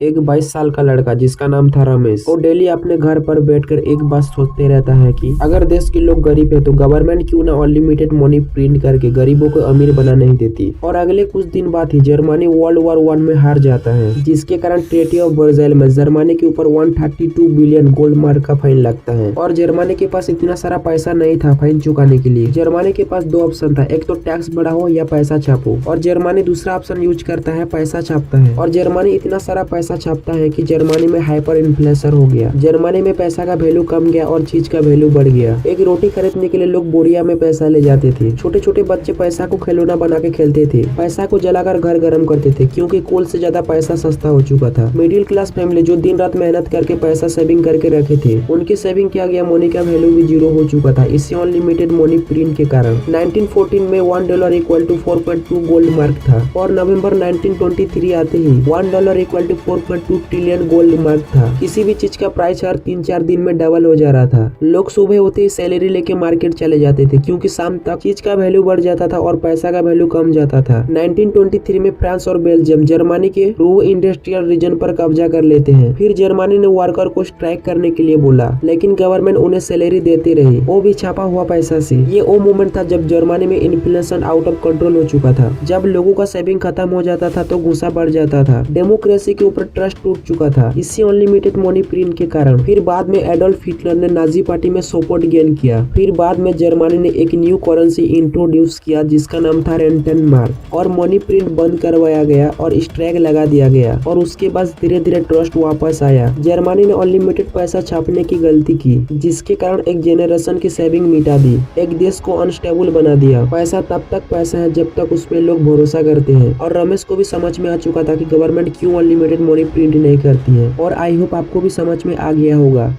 एक 22 साल का लड़का जिसका नाम था रमेश, वो डेली अपने घर पर बैठकर एक बात सोचते रहता है कि अगर देश के लोग गरीब है तो गवर्नमेंट क्यों ना अनलिमिटेड मनी प्रिंट करके गरीबों को अमीर बना नहीं देती। और अगले कुछ दिन बाद ही जर्मनी वर्ल्ड वॉर 1 में हार जाता है, जिसके कारण ट्रीटी ऑफ वर्साइल में जर्मनी के ऊपर 132 बिलियन गोल्ड मार्क का फाइन लगता है। और जर्मनी के पास इतना सारा पैसा नहीं था फाइन चुकाने के लिए। जर्मनी के पास दो ऑप्शन था, एक तो टैक्स बढ़ाओ या पैसा छापो, और जर्मनी दूसरा ऑप्शन यूज करता है, पैसा छापता है। और जर्मनी इतना सारा पैसा छापता है कि जर्मनी में हाइपर इन्फ्लेशन हो गया। जर्मनी में पैसा का वैल्यू कम गया और चीज का वैल्यू बढ़ गया। एक रोटी खरीदने के लिए लोग बोरिया में पैसा ले जाते थे। छोटे छोटे बच्चे पैसा को खिलौना बना के खेलते थे। पैसा को जलाकर घर गर्म करते थे, क्योंकि कोल से ज्यादा पैसा सस्ता हो चुका था। मिडिल क्लास फैमिली जो दिन रात मेहनत करके पैसा सेविंग करके रखे थे, उनकी सेविंग किया गया मनी का वैल्यू भी जीरो हो चुका था, इसी अनलिमिटेड मनी प्रिंट के कारण। 1914 में $1 इक्वल टू 4.2 गोल्ड मार्क था, और नवंबर 1923 आते ही $1 equal to 4.2 trillion gold mark था। किसी भी चीज का प्राइस हर 3-4 दिन में डबल हो जा रहा था। लोग सुबह होते ही सैलरी लेके मार्केट चले जाते थे, क्योंकि शाम तक चीज का वैल्यू बढ़ जाता था और पैसा का वैल्यू कम जाता था। 1923 में फ्रांस और बेल्जियम जर्मनी के रू इंडस्ट्रियल रीजन पर कब्जा कर लेते हैं। फिर जर्मनी ने वर्कर को स्ट्राइक करने के लिए बोला, लेकिन गवर्नमेंट उन्हें सैलरी देती रही, वो भी छापा हुआ पैसा से। ये वो मोमेंट था जब जर्मनी में इन्फ्लेशन आउट ऑफ कंट्रोल हो चुका था। जब लोगों का सेविंग खत्म हो जाता था तो गुस्सा बढ़ जाता था। डेमोक्रेसी के ऊपर ट्रस्ट टूट चुका था, इसी अनलिमिटेड मनी प्रिंट के कारण। फिर बाद में एडोल्फ हिटलर ने नाजी पार्टी में सपोर्ट गेन किया। फिर बाद में जर्मनी ने एक न्यू करेंसी इंट्रोड्यूस किया जिसका नाम था रेंटन मार्क, और मनी प्रिंट बंद करवाया गया और स्ट्राइक लगा दिया गया। और उसके बाद धीरे धीरे ट्रस्ट वापस आया। जर्मनी ने अनलिमिटेड पैसा छापने की गलती की, जिसके कारण एक जेनरेशन की सेविंग मिटा दी, एक देश को अनस्टेबल बना दिया। पैसा तब तक पैसा है जब तक उस पे लोग भरोसा करते हैं। और रमेश को भी समझ में आ चुका था कि गवर्नमेंट क्यों अनलिमिटेड मनी प्रिंट नहीं करती है। और आई होप आपको भी समझ में आ गया होगा।